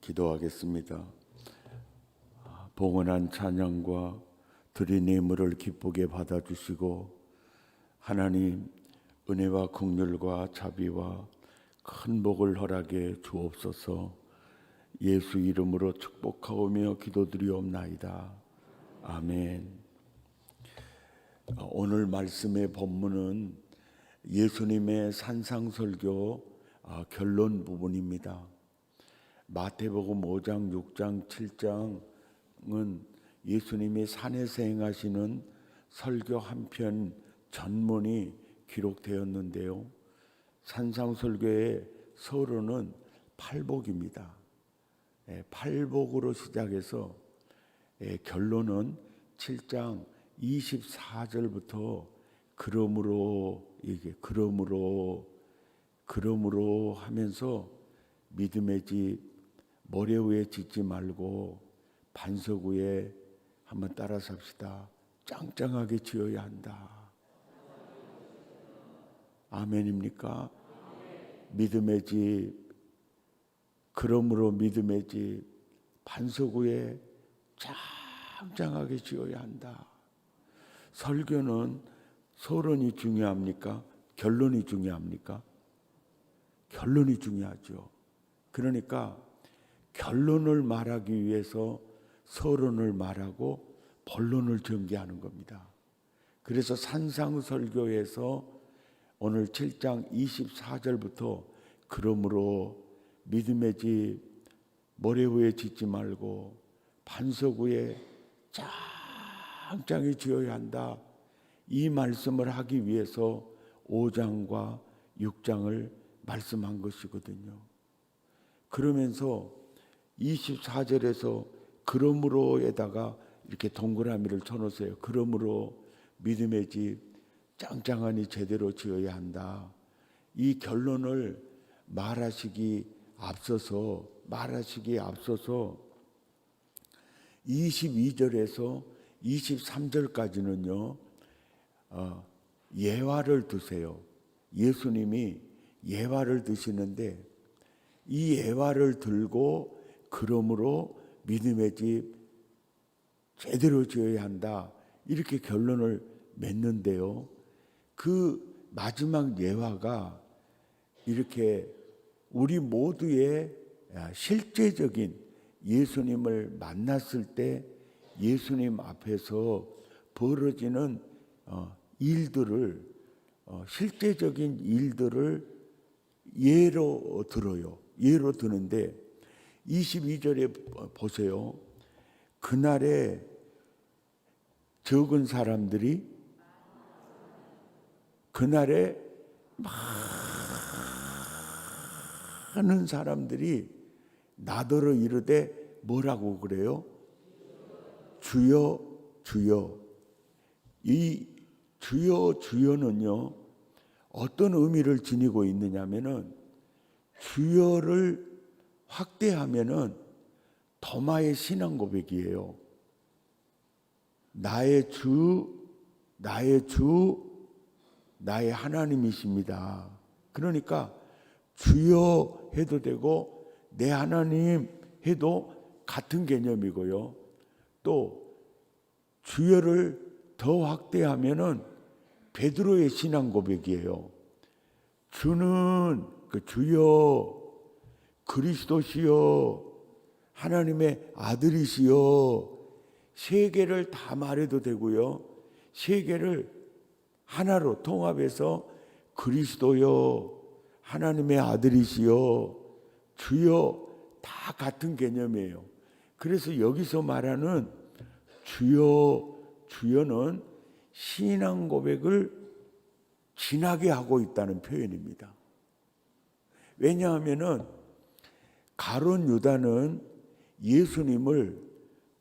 기도하겠습니다. 봉헌한 찬양과 드린 예물을 기쁘게 받아주시고 하나님 은혜와 긍휼과 자비와 큰 복을 허락해 주옵소서. 예수 이름으로 축복하오며 기도드리옵나이다. 아멘. 오늘 말씀의 본문은 예수님의 산상설교 결론 부분입니다. 마태복음 5장, 6장, 7장은 예수님이 산에서 행하시는 설교 한 편 전문이 기록되었는데요. 산상설교의 서론은 팔복입니다. 팔복으로 시작해서 결론은 7장 24절부터 그러므로 하면서 믿음의 집 모래 위에 짓지 말고 반석 위에 한번 따라서 합시다. 짱짱하게 지어야 한다. 아멘입니까? 믿음의 집, 그러므로 믿음의 집 반석 위에 짱짱하게 지어야 한다. 설교는 서론이 중요합니까? 결론이 중요합니까? 결론이 중요하죠. 그러니까 결론을 말하기 위해서 서론을 말하고 본론을 전개하는 겁니다. 그래서 산상설교에서 오늘 7장 24절부터 그러므로 믿음의 집 모래 위에 짓지 말고 반석 위에 짱짱히 지어야 한다. 이 말씀을 하기 위해서 5장과 6장을 말씀한 것이거든요. 그러면서 24절에서 그러므로에다가 이렇게 동그라미를 쳐놓으세요. 그러므로 믿음의 집 짱짱하니 제대로 지어야 한다. 이 결론을 말하시기 앞서서 22절에서 23절까지는요 예화를 드세요. 예수님이 예화를 드시는데 이 예화를 들고 그러므로 믿음의 집 제대로 지어야 한다. 이렇게 결론을 맺는데요. 그 마지막 예화가 이렇게 우리 모두의 실제적인 예수님을 만났을 때 예수님 앞에서 벌어지는 일들을 실제적인 일들을 예로 들어요. 예로 드는데 22절에 보세요. 그날에 적은 사람들이 그날에 많은 사람들이 나더러 이르되 뭐라고 그래요? 주여 주여. 이 주여 주여는요 어떤 의미를 지니고 있느냐면은 주여를 확대하면은 도마의 신앙 고백이에요. 나의 주, 나의 하나님이십니다. 그러니까 주여 해도 되고 내 하나님 해도 같은 개념이고요. 또 주여를 더 확대하면은 베드로의 신앙 고백이에요. 주는 그 주여 그리스도시여 하나님의 아들이시여. 세 개를 다 말해도 되고요. 세 개를 하나로 통합해서 그리스도여 하나님의 아들이시여 주여 다 같은 개념이에요. 그래서 여기서 말하는 주여는 신앙 고백을 진하게 하고 있다는 표현입니다. 왜냐하면은 가룟 유다는 예수님을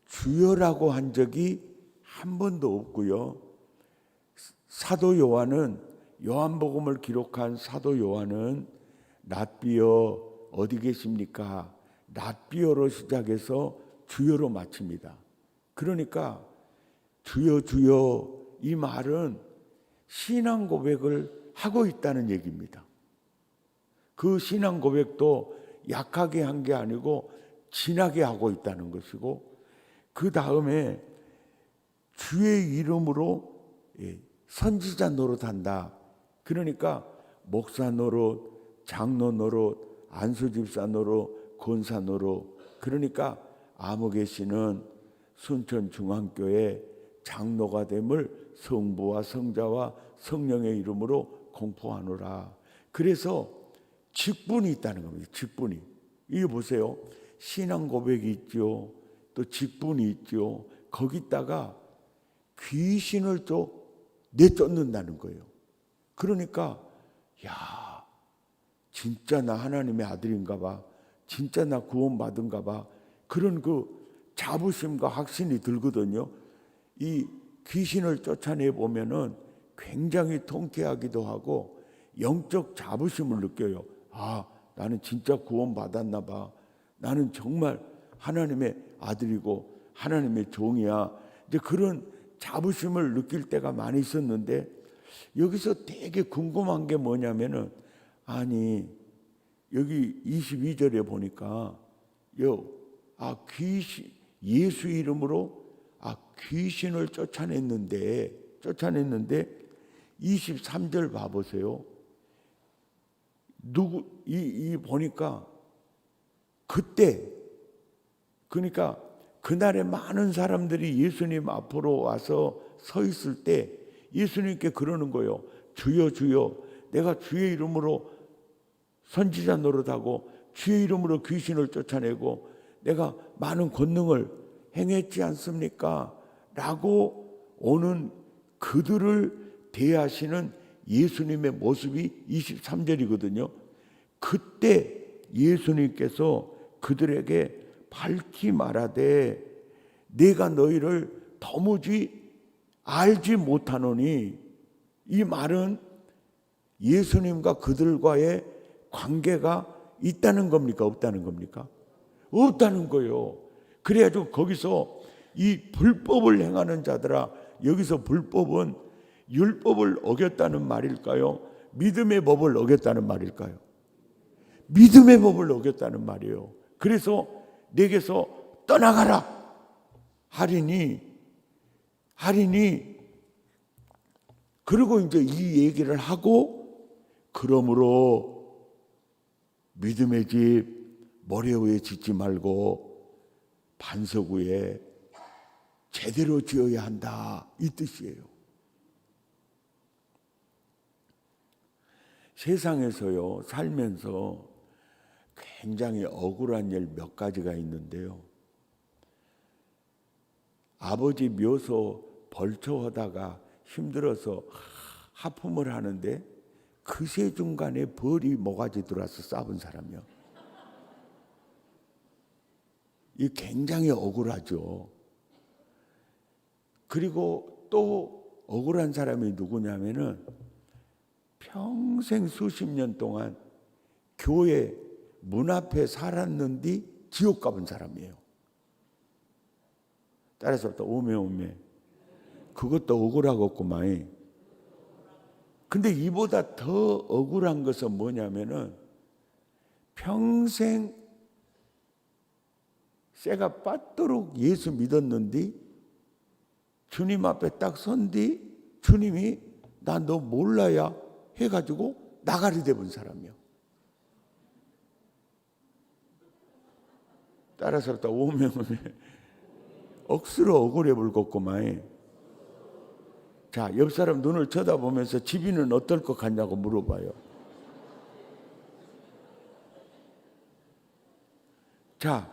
주여라고 한 적이 한 번도 없고요. 사도 요한은 요한복음을 기록한 사도 요한은 낫비여 어디 계십니까? 낫비여로 시작해서 주여로 마칩니다. 그러니까 주여 주여 이 말은 신앙 고백을 하고 있다는 얘기입니다. 그 신앙 고백도 약하게 한 게 아니고 지나게 하고 있다는 것이고, 그 다음에 주의 이름으로 선지자 노릇한다. 그러니까 목사 노릇, 장로 노릇, 안수집사 노릇, 권사 노릇. 그러니까 아무개 씨는 순천중앙교회 장로가 됨을 성부와 성자와 성령의 이름으로 공포하노라. 그래서 직분이 있다는 겁니다. 직분이. 이거 보세요. 신앙 고백이 있죠. 또 직분이 있죠. 거기다가 귀신을 또 내쫓는다는 거예요. 그러니까 야, 진짜 나 하나님의 아들인가 봐. 진짜 나 구원받은가 봐. 그런 그 자부심과 확신이 들거든요. 이 귀신을 쫓아내 보면은 굉장히 통쾌하기도 하고 영적 자부심을 느껴요. 아, 나는 진짜 구원받았나 봐. 나는 정말 하나님의 아들이고 하나님의 종이야. 이제 그런 자부심을 느낄 때가 많이 있었는데, 여기서 되게 궁금한 게 뭐냐면은, 아니 여기 22절에 보니까 귀신, 예수 이름으로 귀신을 쫓아냈는데 23절 봐보세요. 보니까 그때, 그러니까 그날에 많은 사람들이 예수님 앞으로 와서 서 있을 때 예수님께 그러는 거예요. 주여 주여, 내가 주의 이름으로 선지자 노릇하고 주의 이름으로 귀신을 쫓아내고 내가 많은 권능을 행했지 않습니까? 라고 오는 그들을 대하시는 예수님의 모습이 23절이거든요. 그때 예수님께서 그들에게 밝히 말하되 내가 너희를 도무지 알지 못하노니, 이 말은 예수님과 그들과의 관계가 있다는 겁니까? 없다는 겁니까? 없다는 거예요. 그래가지고 거기서 이 불법을 행하는 자들아, 여기서 불법은 율법을 어겼다는 말일까요? 믿음의 법을 어겼다는 말일까요? 믿음의 법을 어겼다는 말이에요. 그래서 내게서 떠나가라 하리니 그리고 이제 이 얘기를 하고, 그러므로 믿음의 집 모래 위에 짓지 말고 반석 위에 제대로 지어야 한다, 이 뜻이에요. 세상에서요 살면서 굉장히 억울한 일 몇 가지가 있는데요. 아버지 묘소 벌초하다가 힘들어서 하품을 하는데 그새 중간에 벌이 모가지 들어와서 싸본 사람이요. 이 굉장히 억울하죠. 그리고 또 억울한 사람이 누구냐면은 평생 수십 년 동안 교회 문 앞에 살았는데 지옥 가본 사람이에요. 따라서 또 오메 그것도 억울하겠구만. 근데 이보다 더 억울한 것은 뭐냐면은 평생 쇠가 빠도록 예수 믿었는데 주님 앞에 딱 선뒤 주님이 나 너 몰라야 해가지고 나가리 돼본 사람이요. 따라서 또 오메 억수로 억울해 불겠구만. 자, 옆 사람 눈을 쳐다보면서 집이는 어떨 것 같냐고 물어봐요. 자,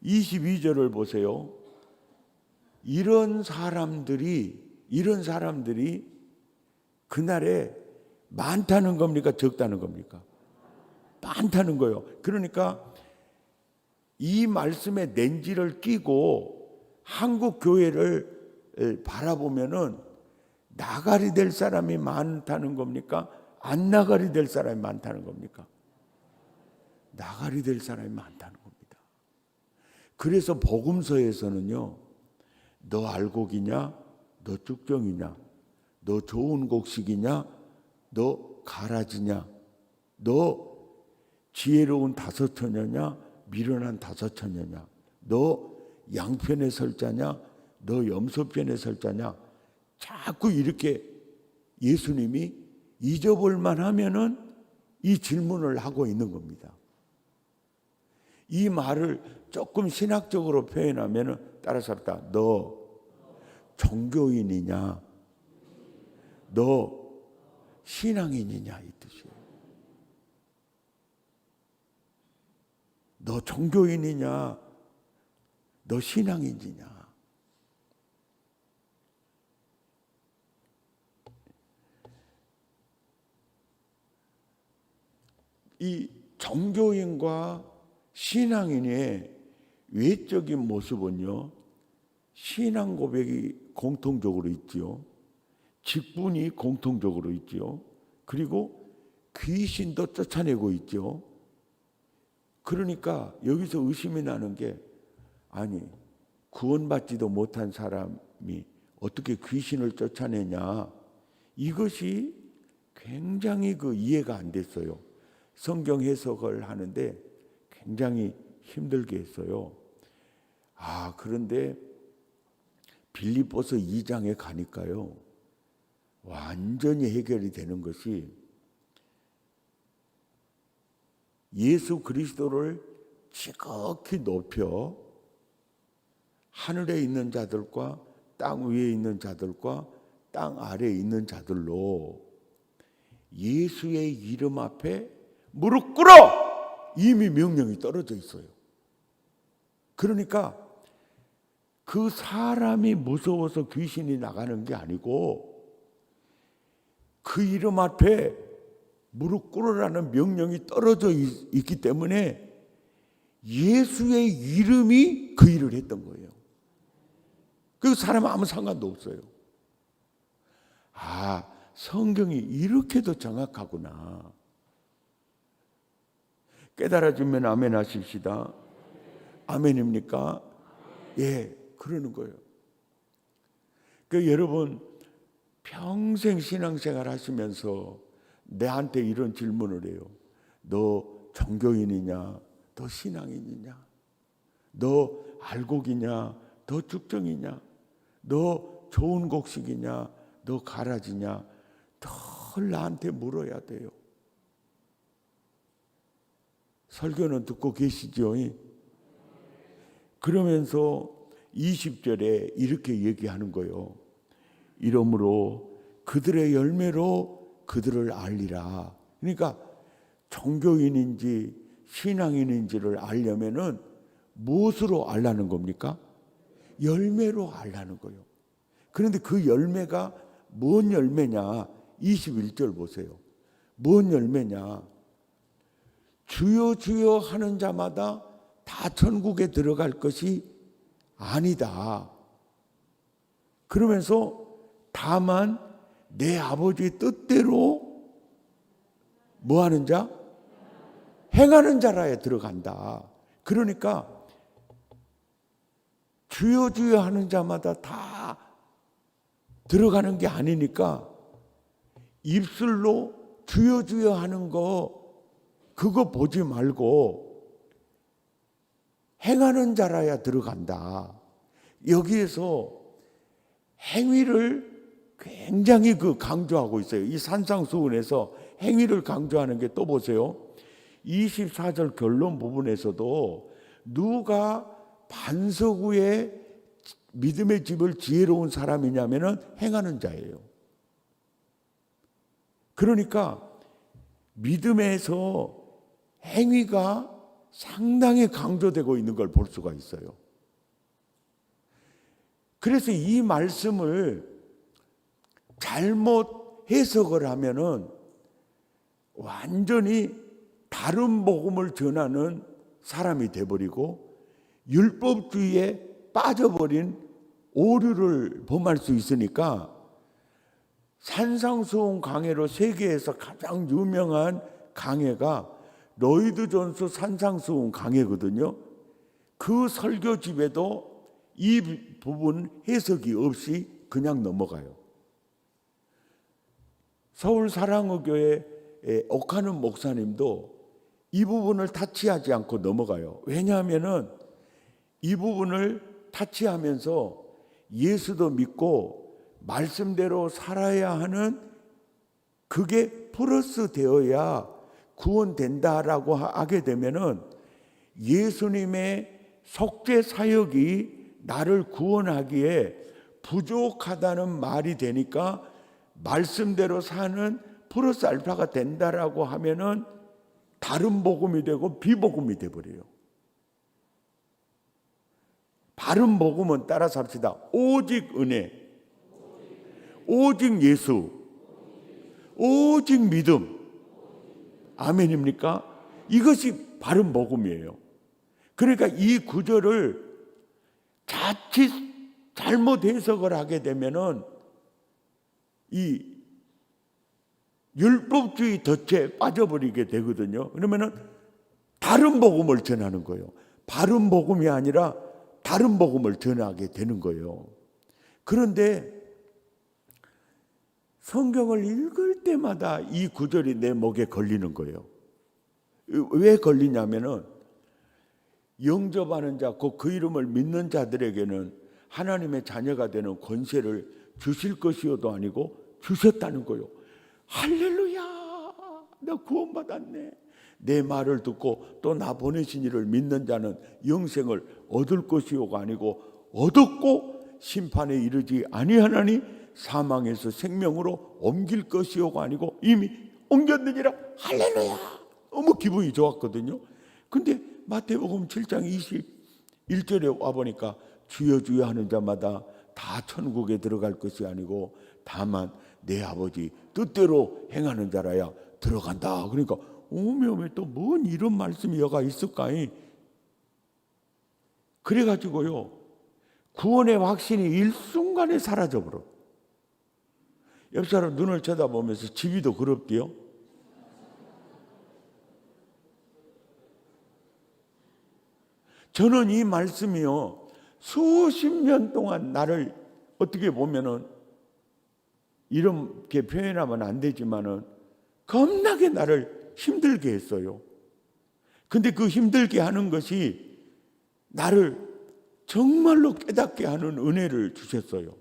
22절을 보세요. 이런 사람들이 그날에 많다는 겁니까? 적다는 겁니까? 많다는 거예요. 그러니까 이 말씀에 렌즈를 끼고 한국 교회를 바라보면은 나가리 될 사람이 많다는 겁니까? 안 나가리 될 사람이 많다는 겁니까? 나가리 될 사람이 많다는 겁니다. 그래서 복음서에서는요, 너 알곡이냐? 너 쭉정이냐? 너 좋은 곡식이냐? 너 가라지냐? 너 지혜로운 다섯 처녀냐? 미련한 5처녀냐? 너 양편에 설 자냐? 너 염소편에 설 자냐? 자꾸 이렇게 예수님이 잊어볼만 하면은 이 질문을 하고 있는 겁니다. 이 말을 조금 신학적으로 표현하면은 따라서 합니다. 너 종교인이냐? 너 신앙인이냐? 이 뜻이에요. 너 종교인이냐? 너 신앙인이냐? 이 종교인과 신앙인의 외적인 모습은요, 신앙 고백이 공통적으로 있지요. 직분이 공통적으로 있지요. 그리고 귀신도 쫓아내고 있죠. 그러니까 여기서 의심이 나는 게, 아니 구원받지도 못한 사람이 어떻게 귀신을 쫓아내냐, 이것이 굉장히 이해가 안 됐어요. 성경 해석을 하는데 굉장히 힘들게 했어요. 그런데 빌립보서 2장에 가니까요, 완전히 해결이 되는 것이, 예수 그리스도를 지극히 높여 하늘에 있는 자들과 땅 위에 있는 자들과 땅 아래에 있는 자들로 예수의 이름 앞에 무릎 꿇어! 이미 명령이 떨어져 있어요. 그러니까 그 사람이 무서워서 귀신이 나가는 게 아니고, 그 이름 앞에 무릎 꿇으라는 명령이 떨어져 있기 때문에 예수의 이름이 그 일을 했던 거예요. 그 사람은 아무 상관도 없어요. 성경이 이렇게도 정확하구나. 깨달아지면 아멘 하십시다. 아멘입니까? 예, 그러는 거예요. 여러분 평생 신앙생활 하시면서 내한테 이런 질문을 해요. 너 종교인이냐? 너 신앙인이냐? 너 알곡이냐? 너 쭉정이냐? 너 좋은 곡식이냐? 너 가라지냐? 늘 나한테 물어야 돼요. 설교는 듣고 계시죠? 그러면서 20절에 이렇게 얘기하는 거예요. 이러므로 그들의 열매로 그들을 알리라. 그러니까 종교인인지 신앙인인지를 알려면은 무엇으로 알라는 겁니까? 열매로 알라는 거예요. 그런데 그 열매가 뭔 열매냐? 21절 보세요. 뭔 열매냐? 주여 주여 하는 자마다 다 천국에 들어갈 것이 아니다. 그러면서 다만 내 아버지의 뜻대로 뭐 하는 자? 행하는 자라에 들어간다. 그러니까 주여 주여 하는 자마다 다 들어가는 게 아니니까, 입술로 주여 주여 하는 거 그거 보지 말고 행하는 자라야 들어간다. 여기에서 행위를 굉장히 강조하고 있어요. 이 산상수훈에서 행위를 강조하는 게 또 보세요. 24절 결론 부분에서도 누가 반석 위에 믿음의 집을 지혜로운 사람이냐면은 행하는 자예요. 그러니까 믿음에서 행위가 상당히 강조되고 있는 걸 볼 수가 있어요. 그래서 이 말씀을 잘못 해석을 하면은 완전히 다른 복음을 전하는 사람이 돼버리고 율법주의에 빠져버린 오류를 범할 수 있으니까, 산상수훈 강해로 세계에서 가장 유명한 강해가 로이드 존스 산상수훈 강해거든요. 그 설교집에도 이 부분 해석이 없이 그냥 넘어가요. 서울 사랑의교회 옥하는 목사님도 이 부분을 타치하지 않고 넘어가요. 왜냐하면은 이 부분을 타치하면서 예수도 믿고 말씀대로 살아야 하는 그게 플러스 되어야 구원된다라고 하게 되면은 예수님의 속죄 사역이 나를 구원하기에 부족하다는 말이 되니까 말씀대로 사는 플러스 알파가 된다라고 하면은 다른 복음이 되고 비복음이 돼버려요. 바른 복음은 따라 삽시다. 오직 은혜, 오직 예수, 오직 믿음. 아멘입니까? 이것이 바른 복음이에요. 그러니까 이 구절을 자칫 잘못 해석을 하게 되면은 이 율법주의 덫에 빠져버리게 되거든요. 그러면은 다른 복음을 전하는 거예요. 바른 복음이 아니라 다른 복음을 전하게 되는 거예요. 그런데 성경을 읽을 때마다 이 구절이 내 목에 걸리는 거예요. 왜 걸리냐면은 영접하는 자, 곧 그 이름을 믿는 자들에게는 하나님의 자녀가 되는 권세를 주실 것이요도 아니고 주셨다는 거예요. 할렐루야! 나 구원받았네. 내 말을 듣고 또 나 보내신 이를 믿는 자는 영생을 얻을 것이요가 아니고 얻었고 심판에 이르지 아니하나니 사망에서 생명으로 옮길 것이요가 아니고 이미 옮겼느니라. 할렐루야! 너무 기분이 좋았거든요. 근데 마태복음 7장 21절에 와보니까 주여 주여 하는 자마다 다 천국에 들어갈 것이 아니고 다만 내 아버지 뜻대로 행하는 자라야 들어간다. 그러니까 오메 또 뭔 이런 말씀이 여가 있을까이? 그래가지고요 구원의 확신이 일순간에 사라져버려. 옆 사람 눈을 쳐다보면서 집이도 그럽디요? 저는 이 말씀이요 수십 년 동안 나를 어떻게 보면은 이렇게 표현하면 안 되지만은 겁나게 나를 힘들게 했어요. 근데 그 힘들게 하는 것이 나를 정말로 깨닫게 하는 은혜를 주셨어요.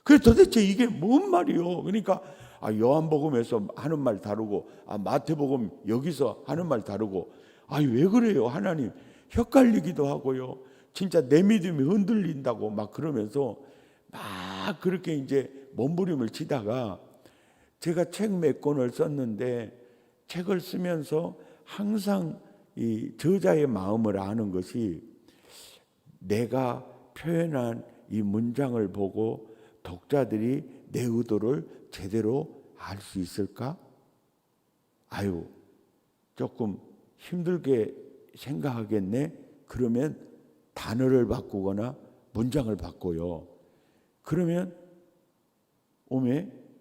그래서 도대체 이게 뭔 말이요? 그러니까 요한복음에서 하는 말 다르고 마태복음 여기서 하는 말 다르고 왜 그래요? 하나님 헷갈리기도 하고요. 진짜 내 믿음이 흔들린다고 막 그러면서 막 그렇게 이제 몸부림을 치다가 제가 책 몇 권을 썼는데 책을 쓰면서 항상 이 저자의 마음을 아는 것이 내가 표현한 이 문장을 보고 독자들이 내 의도를 제대로 알 수 있을까? 조금 힘들게 생각하겠네. 그러면 단어를 바꾸거나 문장을 바꿔요. 그러면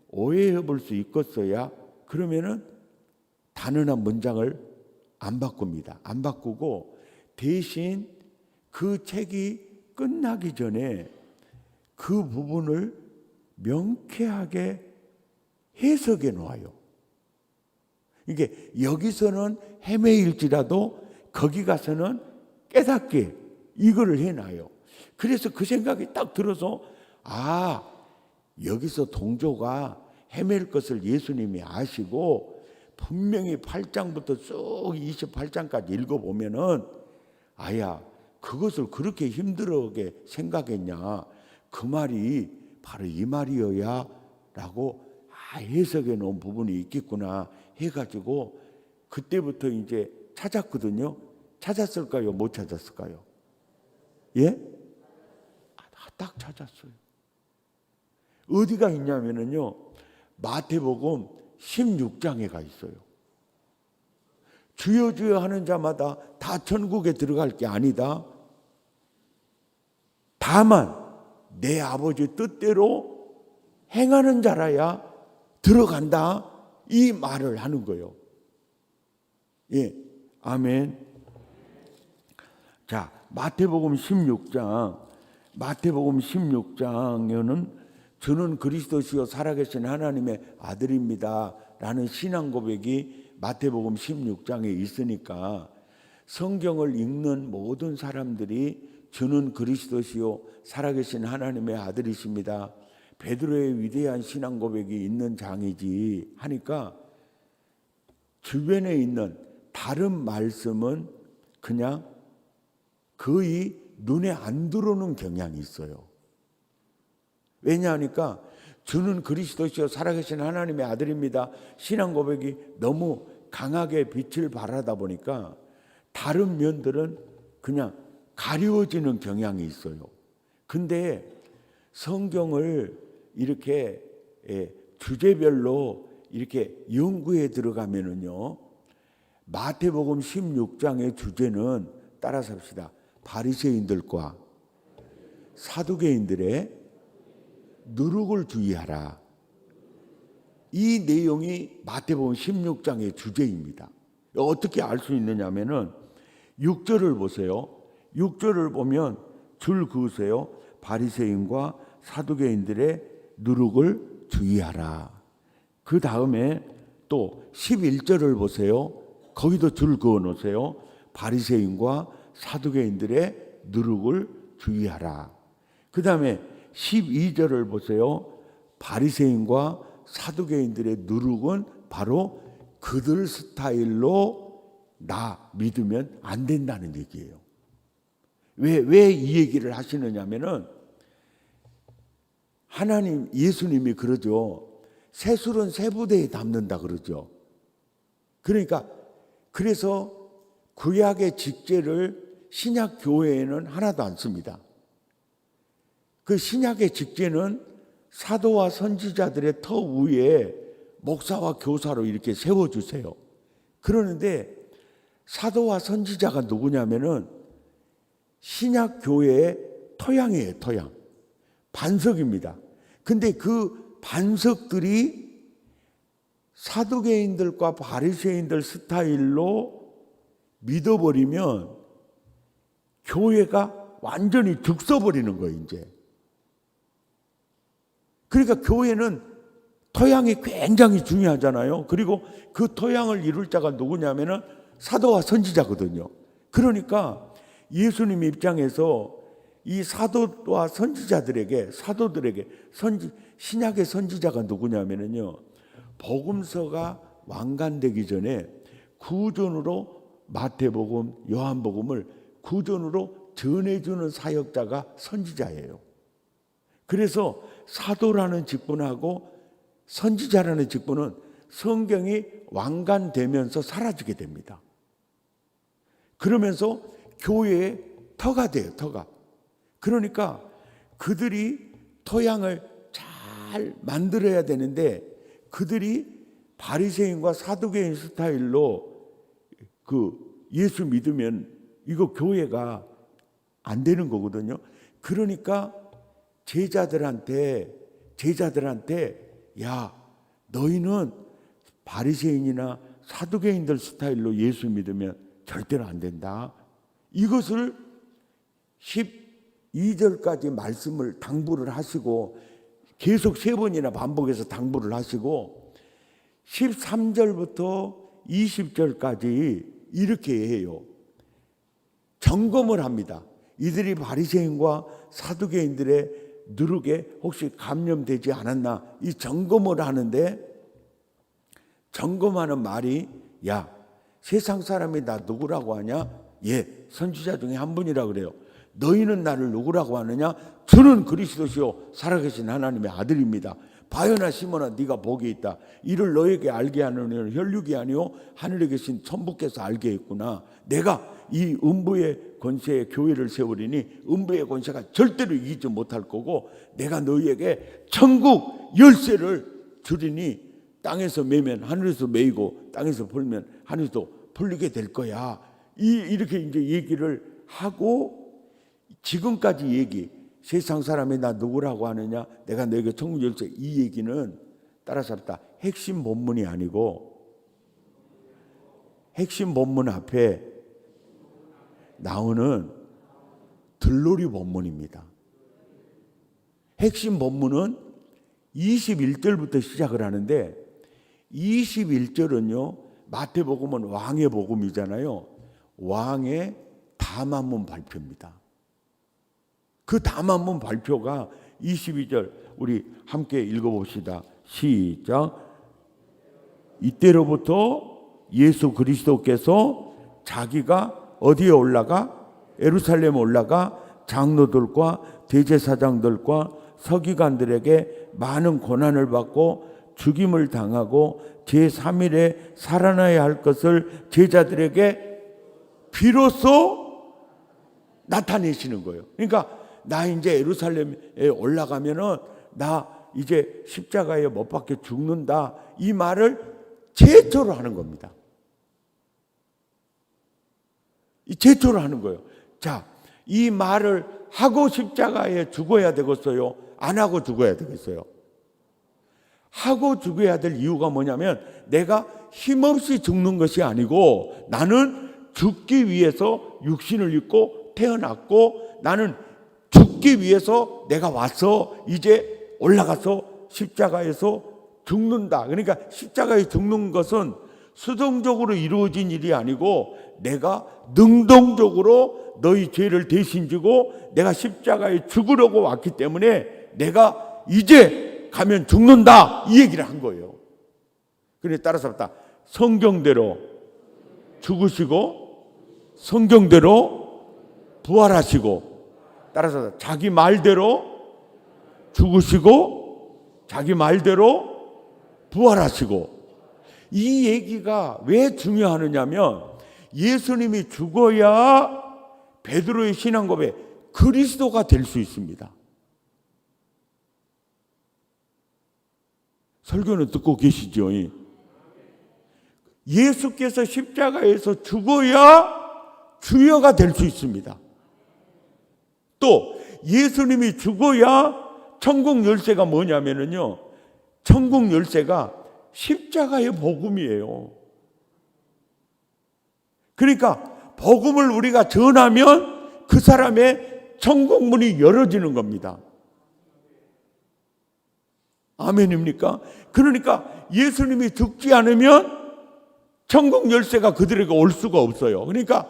오해해 볼 수 있겠어야. 그러면은 단어나 문장을 안 바꿉니다. 안 바꾸고 대신 그 책이 끝나기 전에 그 부분을 명쾌하게 해석해 놓아요. 이게 여기서는 헤매일지라도 거기 가서는 깨닫게 이거를 해놔요. 그래서 그 생각이 딱 들어서 여기서 동조가 헤맬 것을 예수님이 아시고 분명히 8장부터 쭉 28장까지 읽어보면은 그것을 그렇게 힘들게 생각했냐, 그 말이 바로 이 말이어야 라고 해석해 놓은 부분이 있겠구나 해가지고 그때부터 이제 찾았거든요. 찾았을까요? 못 찾았을까요? 예? 딱 찾았어요. 어디가 있냐면은요 마태복음 16장에 가 있어요. 주여 주여 하는 자마다 다 천국에 들어갈 게 아니다. 다만 내 아버지 뜻대로 행하는 자라야 들어간다. 이 말을 하는 거예요. 예, 아멘. 자, 마태복음 16장에는 저는 그리스도시요 살아계신 하나님의 아들입니다 라는 신앙 고백이 마태복음 16장에 있으니까 성경을 읽는 모든 사람들이 주는 그리스도시요 살아계신 하나님의 아들이십니다. 베드로의 위대한 신앙 고백이 있는 장이지 하니까 주변에 있는 다른 말씀은 그냥 거의 눈에 안 들어오는 경향이 있어요. 왜냐하니까 주는 그리스도시요 살아계신 하나님의 아들입니다. 신앙 고백이 너무 강하게 빛을 발하다 보니까 다른 면들은 그냥 가리워지는 경향이 있어요. 근데 성경을 이렇게 주제별로 이렇게 연구에 들어가면은요, 마태복음 16장의 주제는 따라서 합시다. 바리새인들과 사두개인들의 누룩을 주의하라. 이 내용이 마태복음 16장의 주제입니다. 어떻게 알 수 있느냐면은 6절을 보세요. 6절을 보면 줄 그으세요. 바리새인과 사두개인들의 누룩을 주의하라. 그 다음에 또 11절을 보세요. 거기도 줄 그어 놓으세요. 바리새인과 사두개인들의 누룩을 주의하라. 그 다음에 12절을 보세요. 바리새인과 사두개인들의 누룩은 바로 그들 스타일로 나 믿으면 안 된다는 얘기예요. 왜 이 얘기를 하시느냐면은 하나님 예수님이 그러죠. 새술은 새 부대에 담는다 그러죠. 그러니까 그래서 구약의 직제를 신약 교회에는 하나도 안 씁니다. 그 신약의 직제는 사도와 선지자들의 터 위에 목사와 교사로 이렇게 세워주세요. 그러는데 사도와 선지자가 누구냐면은 신약 교회의 토양이에요. 토양. 반석입니다. 근데 그 반석들이 사두개인들과 바리새인들 스타일로 믿어버리면 교회가 완전히 죽서버리는 거예요. 이제. 그러니까 교회는 토양이 굉장히 중요하잖아요. 그리고 그 토양을 이룰 자가 누구냐면은 사도와 선지자거든요. 그러니까 예수님 입장에서 이 사도와 선지자들에게 신약의 선지자가 누구냐면요, 복음서가 완간되기 전에 구전으로 마태복음, 요한복음을 구전으로 전해주는 사역자가 선지자예요. 그래서 사도라는 직분하고 선지자라는 직분은 성경이 완간되면서 사라지게 됩니다. 그러면서 교회의 터가 돼요. 터가. 그러니까 그들이 토양을 잘 만들어야 되는데 그들이 바리새인과 사두개인 스타일로 그 예수 믿으면 이거 교회가 안 되는 거거든요. 그러니까 제자들한테 야, 너희는 바리새인이나 사두개인들 스타일로 예수 믿으면 절대로 안 된다. 이것을 12절까지 말씀을 당부를 하시고 계속 3번이나 반복해서 당부를 하시고 13절부터 20절까지 이렇게 해요. 점검을 합니다. 이들이 바리새인과 사두개인들의 누룩에 혹시 감염되지 않았나 이 점검을 하는데, 점검하는 말이 야, 세상 사람이 나 누구라고 하냐? 예, 선지자 중에 한 분이라 그래요. 너희는 나를 누구라고 하느냐? 저는 그리스도시요 살아계신 하나님의 아들입니다. 바요나 시몬아, 네가 복이 있다. 이를 너에게 알게 하는 이는 혈육이 아니요 하늘에 계신 천부께서 알게 했구나. 내가 이 음부의 권세에 교회를 세우리니 음부의 권세가 절대로 이기지 못할 거고, 내가 너희에게 천국 열쇠를 주리니 땅에서 매면 하늘에서 매이고 땅에서 풀면 하늘에서 풀리게 될 거야. 이렇게 이제 얘기를 하고, 지금까지 얘기, 세상 사람이 나 누구라고 하느냐? 내가 너에게 천국 열쇠, 이 얘기는 따라서 합시다. 핵심 본문이 아니고 핵심 본문 앞에 나오는 들놀이 본문입니다. 핵심 본문은 21절부터 시작을 하는데 21절은요 마태복음은 왕의 복음이잖아요. 왕의 담화문 발표입니다. 그 담화문 발표가 22절 우리 함께 읽어봅시다. 시작. 이때로부터 예수 그리스도께서 자기가 어디에 올라가? 예루살렘에 올라가 장로들과 대제사장들과 서기관들에게 많은 고난을 받고 죽임을 당하고 제3일에 살아나야 할 것을 제자들에게 비로소 나타내시는 거예요. 그러니까 나 이제 예루살렘에 올라가면은 나 이제 십자가에 못 박혀 죽는다, 이 말을 최초로 하는 겁니다. 이 최초로 하는 거예요. 자, 이 말을 하고 십자가에 죽어야 되겠어요? 안 하고 죽어야 되겠어요? 하고 죽어야 될 이유가 뭐냐면 내가 힘없이 죽는 것이 아니고 나는 죽기 위해서 육신을 입고 태어났고 나는 죽기 위해서 내가 와서 이제 올라가서 십자가에서 죽는다. 그러니까 십자가에 죽는 것은 수동적으로 이루어진 일이 아니고 내가 능동적으로 너희 죄를 대신 지고 내가 십자가에 죽으려고 왔기 때문에 내가 이제 가면 죽는다, 이 얘기를 한 거예요. 그래 따라서 성경대로 죽으시고 성경대로 부활하시고, 따라서 자기 말대로 죽으시고 자기 말대로 부활하시고. 이 얘기가 왜 중요하느냐면 예수님이 죽어야 베드로의 신앙 고백 그리스도가 될 수 있습니다. 설교는 듣고 계시죠? 예수께서 십자가에서 죽어야 주여가 될 수 있습니다. 또 예수님이 죽어야 천국 열쇠가 뭐냐면요, 천국 열쇠가 십자가의 복음이에요. 그러니까 복음을 우리가 전하면 그 사람의 천국 문이 열어지는 겁니다. 아멘입니까? 그러니까 예수님이 죽지 않으면 천국 열쇠가 그들에게 올 수가 없어요. 그러니까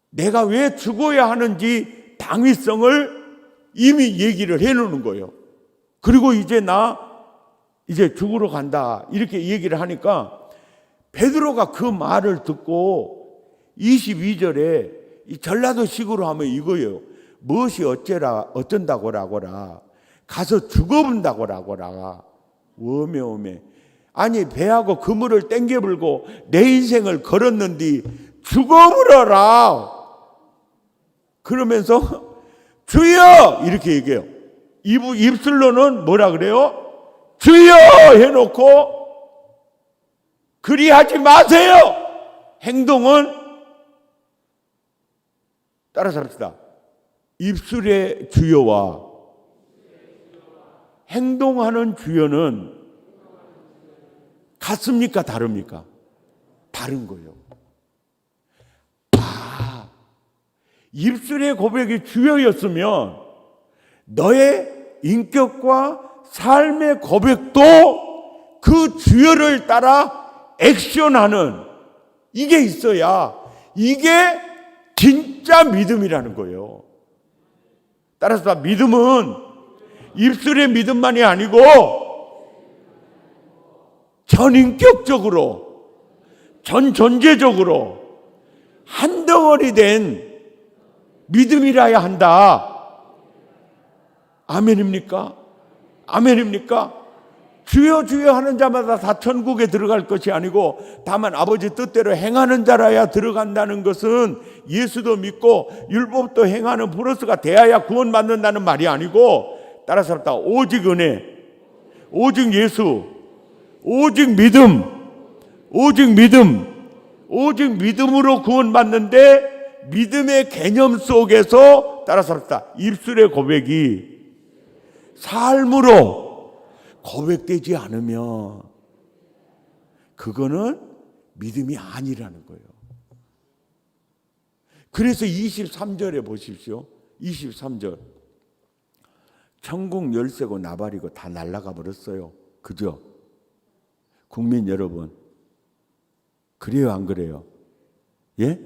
내가 왜 죽어야 하는지 당위성을 이미 얘기를 해놓는 거예요. 그리고 이제 나 이제 죽으러 간다 이렇게 얘기를 하니까 베드로가 그 말을 듣고 22절에 이 전라도식으로 하면 이거예요. 무엇이 어쩐다고라고라 가서 죽어본다고라고라. 워메 아니 배하고 그물을 땡겨 불고 내 인생을 걸었는데 죽어버려라 그러면서 주여 이렇게 얘기해요. 입술로는 뭐라 그래요? 주여 해놓고 그리하지 마세요. 행동은 따라서 합시다. 입술의 주여와 행동하는 주여는 같습니까? 다릅니까? 다른 거예요. 입술의 고백이 주여였으면 너의 인격과 삶의 고백도 그 주여를 따라 액션하는 이게 있어야 이게 진짜 믿음이라는 거예요. 따라서 믿음은 입술의 믿음만이 아니고 전인격적으로 전 존재적으로 한 덩어리 된 믿음이라야 한다. 아멘입니까? 아멘입니까? 주여 주여 하는 자마다 다 천국에 들어갈 것이 아니고 다만 아버지 뜻대로 행하는 자라야 들어간다는 것은 예수도 믿고 율법도 행하는 플러스가 돼야 구원받는다는 말이 아니고, 따라서 오직 은혜, 오직 예수, 오직 믿음, 오직 믿음, 오직 믿음으로 구원받는데 믿음의 개념 속에서 따라서 입술의 고백이 삶으로 고백되지 않으면 그거는 믿음이 아니라는 거예요. 그래서 23절에 보십시오. 23절. 천국 열쇠고 나발이고 다 날아가 버렸어요. 그죠? 국민 여러분, 그래요, 안 그래요? 예?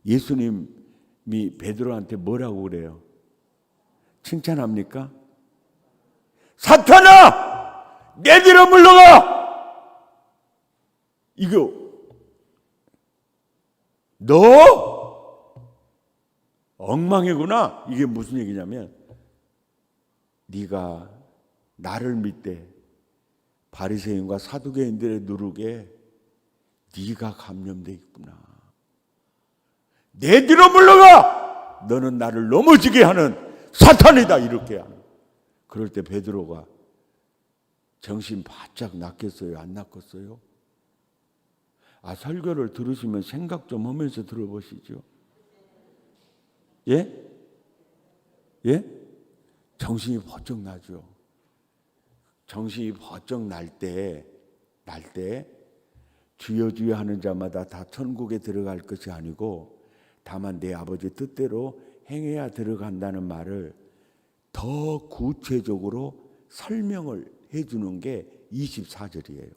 예수님이 베드로한테 뭐라고 그래요? 칭찬합니까? 사탄아! 내 뒤로 물러가! 이거 너 엉망이구나. 이게 무슨 얘기냐면 네가 나를 믿되 바리새인과 사두개인들의 누룩에 네가 감염돼 있구나. 내 뒤로 물러가! 너는 나를 넘어지게 하는 사탄이다. 이렇게 하는. 그럴 때 베드로가 정신 바짝 났겠어요? 안 났겠어요? 설교를 들으시면 생각 좀 하면서 들어보시죠. 예? 예? 정신이 번쩍 나죠. 정신이 번쩍 날 때 주여 주여 하는 자마다 다 천국에 들어갈 것이 아니고 다만 내 아버지 뜻대로 행해야 들어간다는 말을 더 구체적으로 설명을 해주는 게 24절이에요.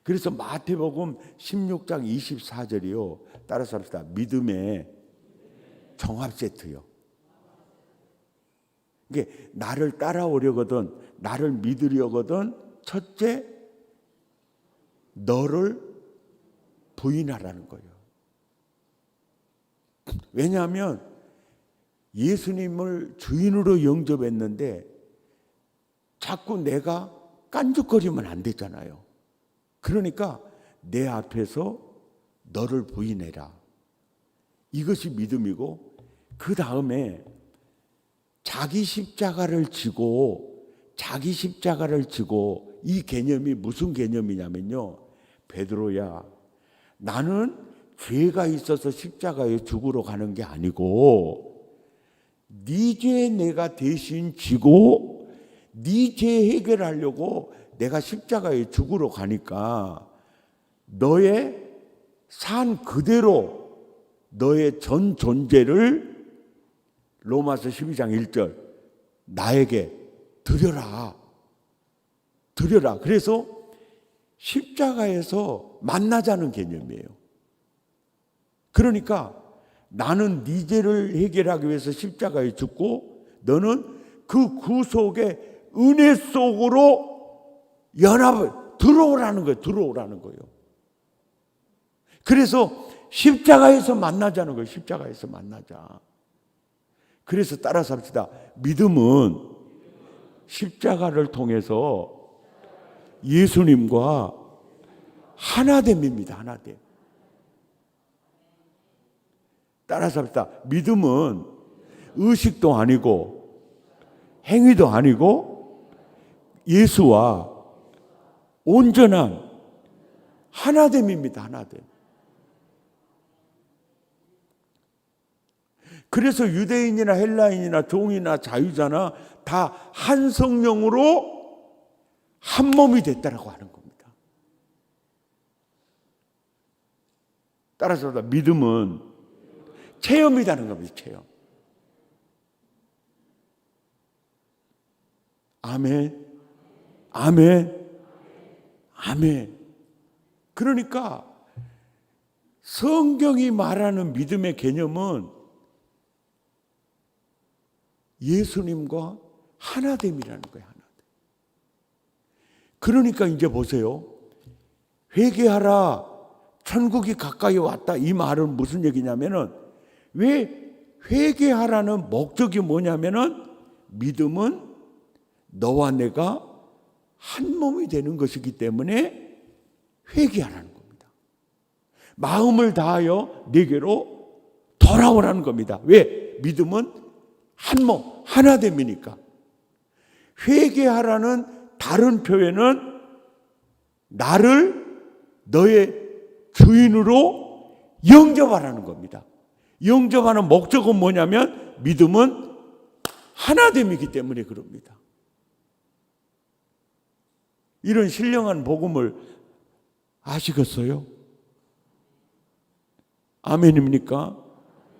그래서 마태복음 16장 24절이요. 따라서 합시다. 믿음의 종합 세트요. 이게 나를 따라오려거든, 나를 믿으려거든, 첫째, 너를 부인하라는 거예요. 왜냐하면 예수님을 주인으로 영접했는데 자꾸 내가 깐죽거리면 안 되잖아요. 그러니까 내 앞에서 너를 부인해라. 이것이 믿음이고, 그 다음에 자기 십자가를 지고 이 개념이 무슨 개념이냐면요. 베드로야, 나는 죄가 있어서 십자가에 죽으러 가는 게 아니고 네 죄 내가 대신 지고 네 죄 해결하려고 내가 십자가에 죽으러 가니까 너의 산 그대로 너의 전 존재를 로마서 12장 1절 나에게 드려라. 그래서 십자가에서 만나자는 개념이에요. 그러니까 나는 네 죄를 해결하기 위해서 십자가에 죽고 너는 그 구속의 은혜 속으로 연합을 들어오라는 거예요. 그래서 십자가에서 만나자는 거예요. 십자가에서 만나자. 그래서 따라서 합시다. 믿음은 십자가를 통해서 예수님과 하나됨입니다. 하나됨. 따라서 합시다. 믿음은 의식도 아니고 행위도 아니고 예수와 온전한 하나됨입니다. 하나됨. 그래서 유대인이나 헬라인이나 종이나 자유자나 다 한 성령으로 한 몸이 됐다라고 하는 겁니다. 따라서 믿음은 체험이라는 겁니다. 체험. 아멘. 아멘. 아멘. 그러니까 성경이 말하는 믿음의 개념은 예수님과 하나됨이라는 거예요. 하나됨. 그러니까 이제 보세요. 회개하라. 천국이 가까이 왔다. 이 말은 무슨 얘기냐면은 왜 회개하라는 목적이 뭐냐면은 믿음은 너와 내가 한 몸이 되는 것이기 때문에 회개하라는 겁니다. 마음을 다하여 내게로 돌아오라는 겁니다. 왜? 믿음은 한 몸, 하나됨이니까. 회개하라는 다른 표현은 나를 너의 주인으로 영접하라는 겁니다. 영접하는 목적은 뭐냐면 믿음은 하나됨이기 때문에 그럽니다. 이런 신령한 복음을 아시겠어요? 아멘입니까?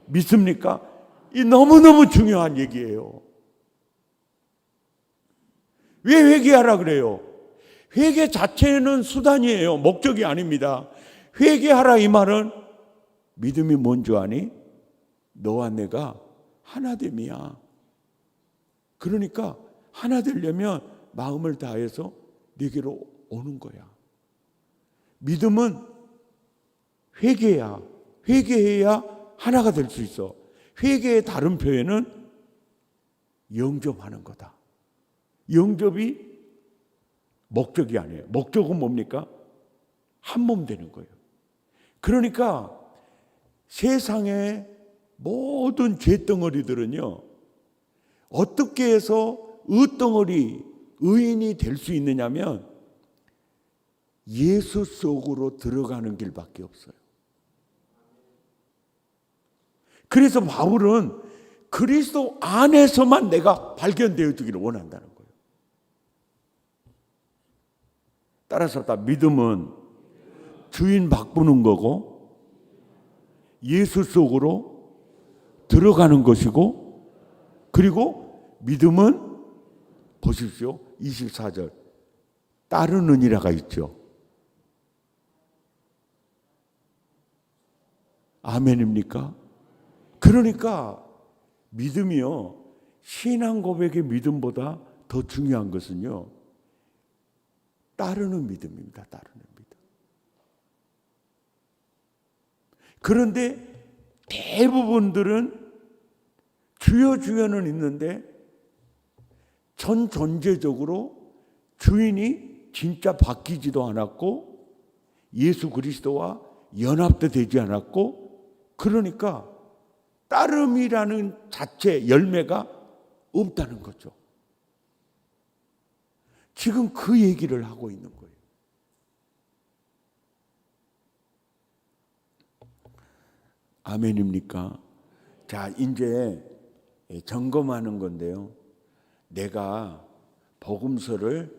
믿습니까? 이 너무너무 중요한 얘기예요. 왜 회개하라 그래요? 회개 자체는 수단이에요. 목적이 아닙니다. 회개하라 이 말은 믿음이 뭔 줄 아니? 너와 내가 하나됨이야. 그러니까 하나 되려면 마음을 다해서 내게로 오는 거야. 믿음은 회개해야 하나가 될 수 있어. 회개의 다른 표현은 영접하는 거다. 영접이 목적이 아니에요. 목적은 뭡니까? 한 몸 되는 거예요. 그러니까 세상의 모든 죄덩어리들은요, 어떻게 해서 의덩어리, 의인이 될 수 있느냐면 예수 속으로 들어가는 길밖에 없어요. 그래서 바울은 그리스도 안에서만 내가 발견되어지기를 원한다는 거예요. 따라서 다 믿음은 주인 바꾸는 거고 예수 속으로 들어가는 것이고, 그리고 믿음은 보십시오. 24절 따르느니라가 있죠. 아멘입니까? 그러니까 믿음이요, 신앙 고백의 믿음보다 더 중요한 것은요, 따르는 믿음입니다. 따르는 믿음. 그런데 대부분들은 주여 주여는 있는데 전 존재적으로 주인이 진짜 바뀌지도 않았고 예수 그리스도와 연합도 되지 않았고, 그러니까 따름이라는 자체 열매가 없다는 거죠. 지금 그 얘기를 하고 있는 거예요. 아멘입니까? 자, 이제 점검하는 건데요. 내가 복음서를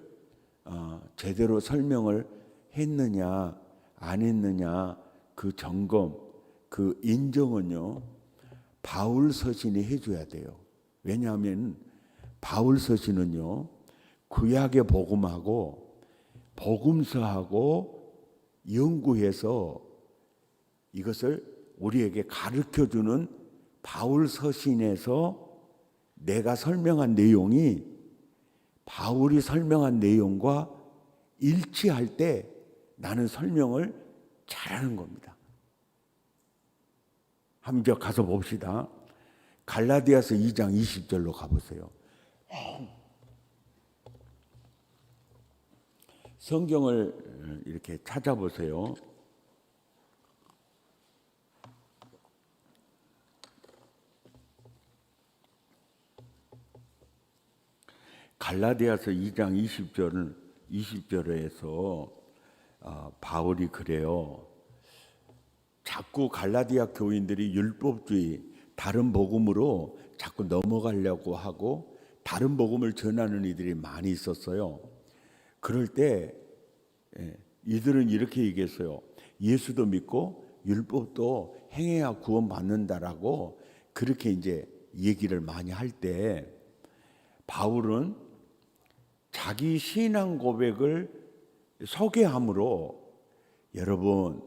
제대로 설명을 했느냐 안 했느냐, 그 점검, 그 인정은요, 바울 서신이 해줘야 돼요. 왜냐하면 바울 서신은요, 구약의 복음하고 복음서하고 연구해서 이것을 우리에게 가르쳐주는 바울 서신에서 내가 설명한 내용이 바울이 설명한 내용과 일치할 때 나는 설명을 잘하는 겁니다. 한번 가서 봅시다. 갈라디아서 2장 20절로 가보세요. 성경을 이렇게 찾아보세요. 갈라디아서 2장 20절에서 바울이 그래요. 자꾸 갈라디아 교인들이 율법주의, 다른 복음으로 자꾸 넘어가려고 하고 다른 복음을 전하는 이들이 많이 있었어요. 그럴 때 이들은 이렇게 얘기했어요. 예수도 믿고 율법도 행해야 구원받는다라고 그렇게 이제 얘기를 많이 할 때 바울은 자기 신앙 고백을 소개함으로 여러분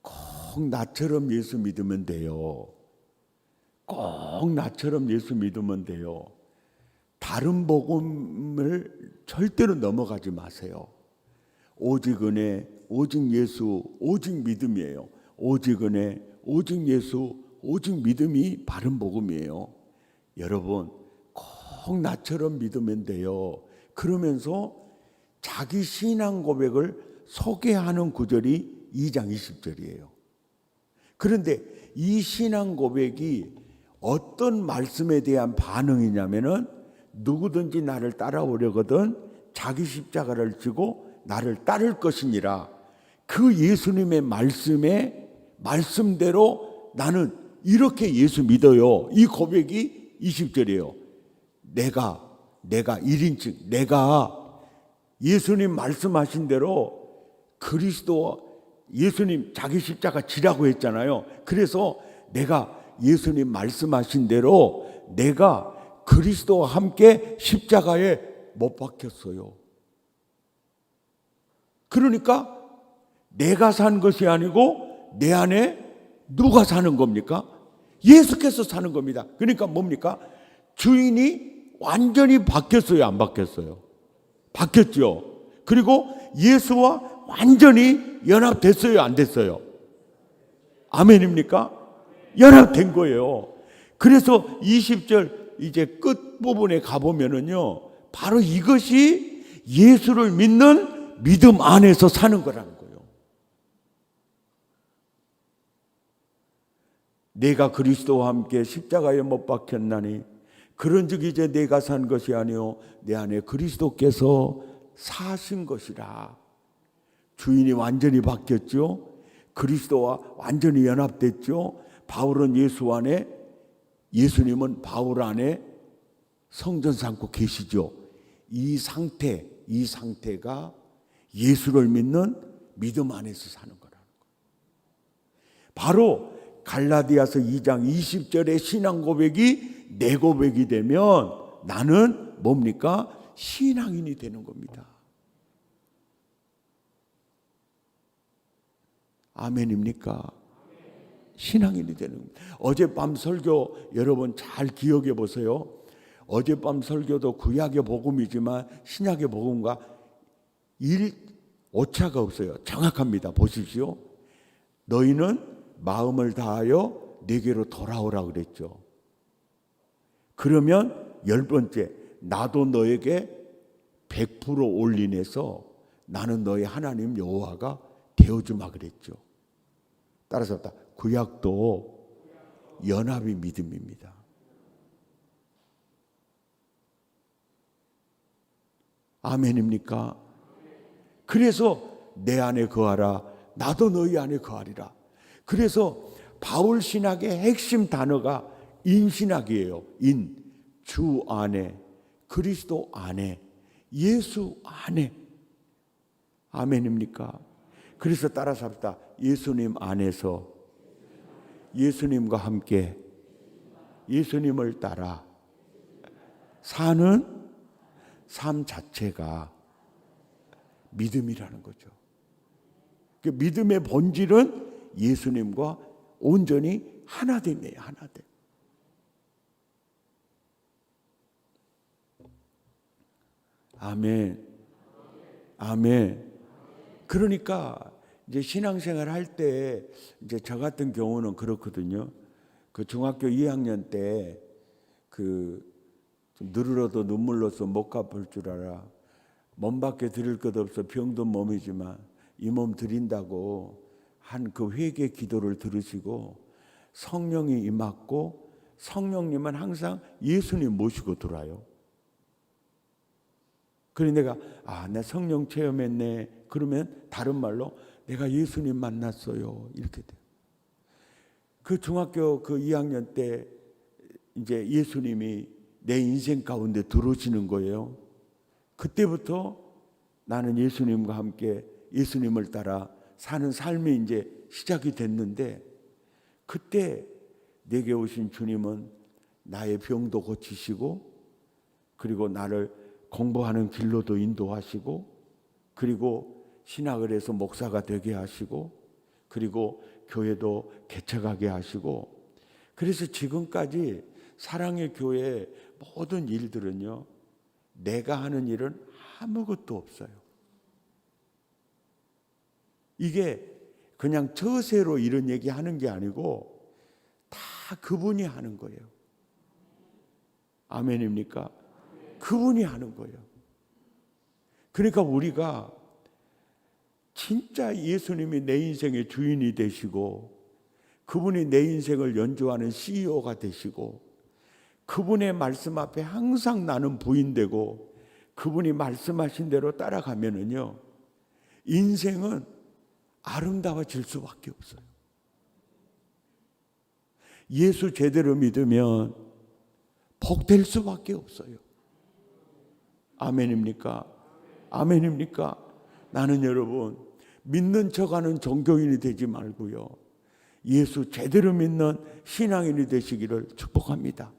꼭 나처럼 예수 믿으면 돼요. 꼭 나처럼 예수 믿으면 돼요. 다른 복음을 절대로 넘어가지 마세요. 오직 은혜, 오직 예수, 오직 믿음이에요. 오직 은혜, 오직 예수, 오직 믿음이 바른 복음이에요. 여러분 꼭 나처럼 믿으면 돼요. 그러면서 자기 신앙 고백을 소개하는 구절이 2장 20절이에요. 그런데 이 신앙 고백이 어떤 말씀에 대한 반응이냐면은 누구든지 나를 따라오려거든 자기 십자가를 지고 나를 따를 것이니라. 그 예수님의 말씀대로 나는 이렇게 예수 믿어요. 이 고백이 20절이에요. 내가 1인칭, 내가 예수님 말씀하신 대로 그리스도, 예수님 자기 십자가 지라고 했잖아요. 그래서 내가 예수님 말씀하신 대로 내가 그리스도와 함께 십자가에 못 박혔어요. 그러니까 내가 산 것이 아니고 내 안에 누가 사는 겁니까? 예수께서 사는 겁니다. 그러니까 뭡니까? 주인이 완전히 바뀌었어요, 안 바뀌었어요? 바뀌었죠. 그리고 예수와 완전히 연합됐어요, 안 됐어요? 아멘입니까? 연합된 거예요. 그래서 20절 이제 끝부분에 가보면은요, 바로 이것이 예수를 믿는 믿음 안에서 사는 거라는 거예요. 내가 그리스도와 함께 십자가에 못 박혔나니 그런즉 이제 내가 산 것이 아니요 내 안에 그리스도께서 사신 것이라. 주인이 완전히 바뀌었죠. 그리스도와 완전히 연합됐죠. 바울은 예수 안에, 예수님은 바울 안에 성전 삼고 계시죠. 이 상태가 예수를 믿는 믿음 안에서 사는 거라는 거예요. 바로 갈라디아서 2장 20절의 신앙 고백이 내 고백이 되면 나는 뭡니까? 신앙인이 되는 겁니다. 아멘입니까? 신앙인이 되는 겁니다. 어젯밤 설교 여러분 잘 기억해 보세요. 어젯밤 설교도 구약의 복음이지만 신약의 복음과 오차가 없어요. 정확합니다. 보십시오. 너희는 마음을 다하여 내게로 돌아오라 그랬죠. 그러면 10번째, 나도 너에게 100% 올인해서 나는 너의 하나님 여호와가 되어주마 그랬죠. 따라서 구약도 연합이 믿음입니다. 아멘입니까? 그래서 내 안에 거하라, 나도 너희 안에 거하리라. 그래서 바울 신학의 핵심 단어가 인신학이에요. 주 안에, 그리스도 안에, 예수 안에. 아멘입니까? 그래서 따라서 합시다. 예수님 안에서, 예수님과 함께, 예수님을 따라 사는 삶 자체가 믿음이라는 거죠. 그 믿음의 본질은 예수님과 온전히 하나됨이에요. 하나됨. 아멘. 아멘. 그러니까 이제 신앙생활 할 때 이제 저 같은 경우는 그렇거든요. 그 중학교 2학년 때 좀 늘어도 눈물로써 못 갚을 줄 알아. 몸밖에 드릴 것 없어 병든 몸이지만 이 몸 드린다고 한 그 회개 기도를 들으시고 성령이 임했고 성령님은 항상 예수님 모시고 들어와요. 그래 내가 내 성령 체험했네. 그러면 다른 말로 내가 예수님 만났어요. 이렇게 돼요. 그 중학교 그 2학년 때 이제 예수님이 내 인생 가운데 들어오시는 거예요. 그때부터 나는 예수님과 함께 예수님을 따라 사는 삶이 이제 시작이 됐는데 그때 내게 오신 주님은 나의 병도 고치시고 그리고 나를 공부하는 길로도 인도하시고 그리고 신학을 해서 목사가 되게 하시고 그리고 교회도 개척하게 하시고 그래서 지금까지 사랑의 교회의 모든 일들은요 내가 하는 일은 아무것도 없어요. 이게 그냥 처세로 이런 얘기 하는 게 아니고 다 그분이 하는 거예요. 아멘입니까? 그분이 하는 거예요. 그러니까 우리가 진짜 예수님이 내 인생의 주인이 되시고 그분이 내 인생을 연주하는 CEO가 되시고 그분의 말씀 앞에 항상 나는 부인되고 그분이 말씀하신 대로 따라가면은요 인생은 아름다워질 수밖에 없어요. 예수 제대로 믿으면 복될 수밖에 없어요. 아멘입니까? 아멘입니까? 나는 여러분 믿는 척하는 종교인이 되지 말고요. 예수 제대로 믿는 신앙인이 되시기를 축복합니다.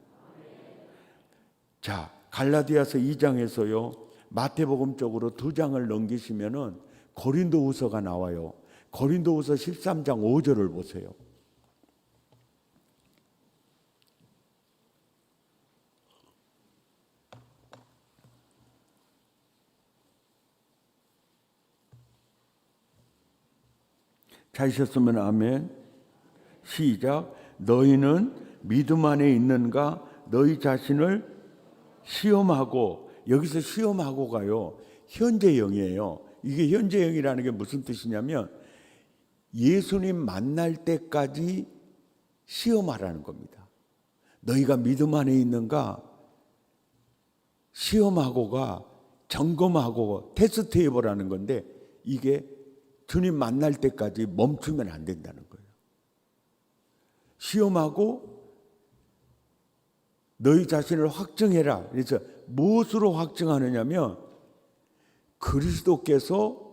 자, 갈라디아서 2장에서요. 마태복음 쪽으로 2장을 넘기시면은 고린도후서가 나와요. 고린도후서 13장 5절을 보세요. 찾으셨으면 아멘. 시작. 너희는 믿음 안에 있는가? 너희 자신을 시험하고. 여기서 시험하고가요, 현재형이에요. 이게 현재형이라는 게 무슨 뜻이냐면 예수님 만날 때까지 시험하라는 겁니다. 너희가 믿음 안에 있는가? 시험하고가 점검하고 테스트 해보라는 건데, 이게 주님 만날 때까지 멈추면 안 된다는 거예요. 시험하고 너희 자신을 확증해라. 그래서 무엇으로 확증하느냐면 그리스도께서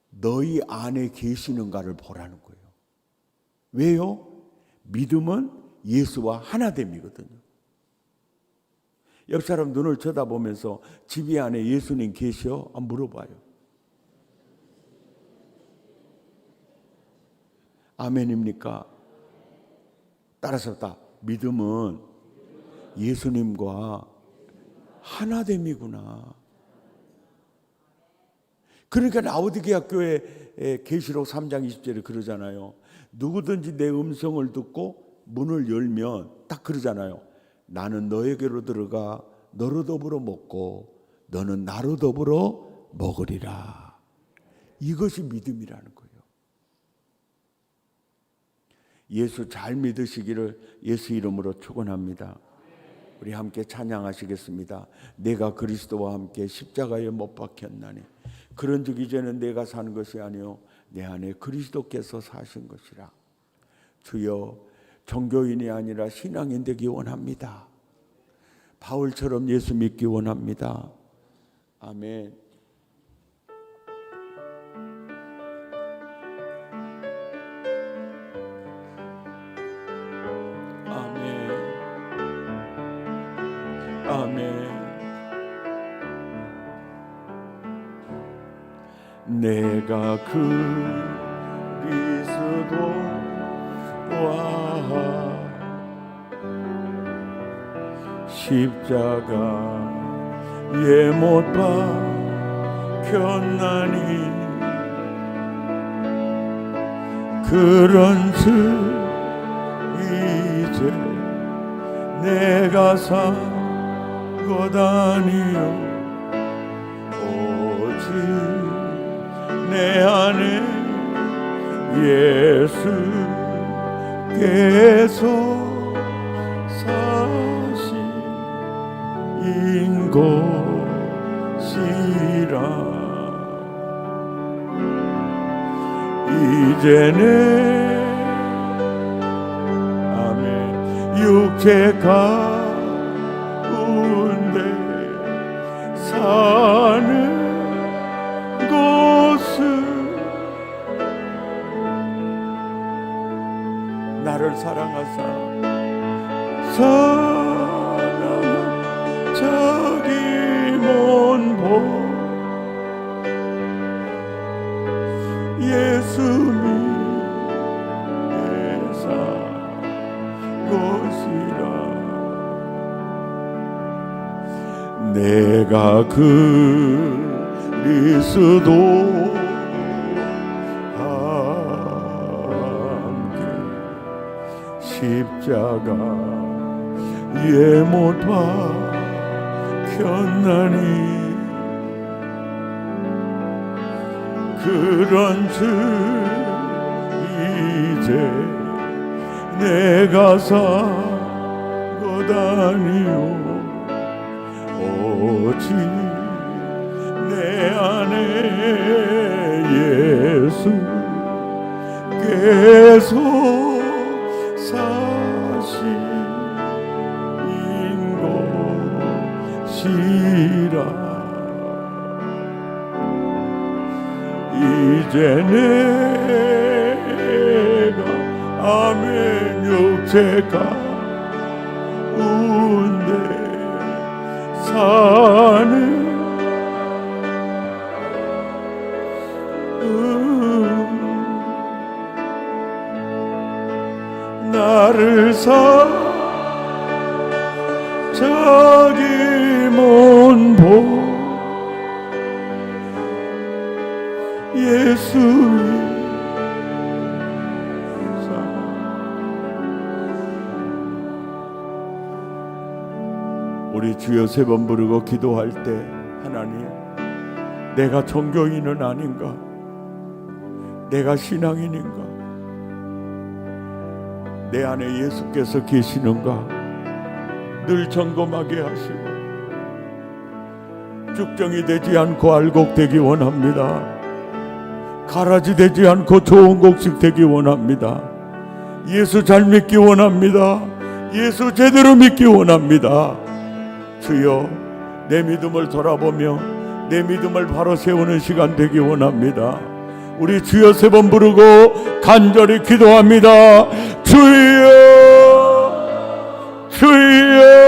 너희 안에 계시는가를 보라는 거예요. 왜요? 믿음은 예수와 하나됨이거든요. 옆 사람 눈을 쳐다보면서 집이 안에 예수님 계셔? 물어봐요. 아멘입니까? 따라서 다 믿음은 예수님과 하나됨이구나. 그러니까 라오디게아 교회 계시록 3장 20절에 그러잖아요. 누구든지 내 음성을 듣고 문을 열면 딱 그러잖아요. 나는 너에게로 들어가 너로 더불어 먹고 너는 나로 더불어 먹으리라. 이것이 믿음이라는 거예요. 예수 잘 믿으시기를 예수 이름으로 축원합니다. 우리 함께 찬양하시겠습니다. 내가 그리스도와 함께 십자가에 못 박혔나니 그런즉 이제는 내가 사는 것이 아니요 내 안에 그리스도께서 사신 것이라. 주여, 종교인이 아니라 신앙인 되기 원합니다. 바울처럼 예수 믿기 원합니다. 아멘. 아멘. 아멘. 내가 그리스도와 십자가에 못 박혔나니 그런즉 이제 내가 산 것 아니요 오직 내 안에 예수께서 사신 것이라. 이제는 아멘 육체가 사는 곳은 나를 사랑하사 저기 먼 곳 예수 믿게 산 곳이라. 내가 그리스도와 함께 십자가에 못 박혔나니 그런즉 이제 내가 산 것 아니요 오직 내 안에 예수께서 사신 것이라. 이제 내가 아멘 육체가 운데 사는 나를 자기 몸보 예수의 우리 주여 세 번 부르고 기도할 때 하나님, 내가 종교인은 아닌가? 내가 신앙인인가? 내 안에 예수께서 계시는가? 늘 점검하게 하시고 쭉정이 되지 않고 알곡되기 원합니다. 가라지 되지 않고 좋은 곡식 되기 원합니다. 예수 잘 믿기 원합니다. 예수 제대로 믿기 원합니다. 주여, 내 믿음을 돌아보며 내 믿음을 바로 세우는 시간 되기 원합니다. 우리 주여 세 번 부르고 간절히 기도합니다. 주여, 주여.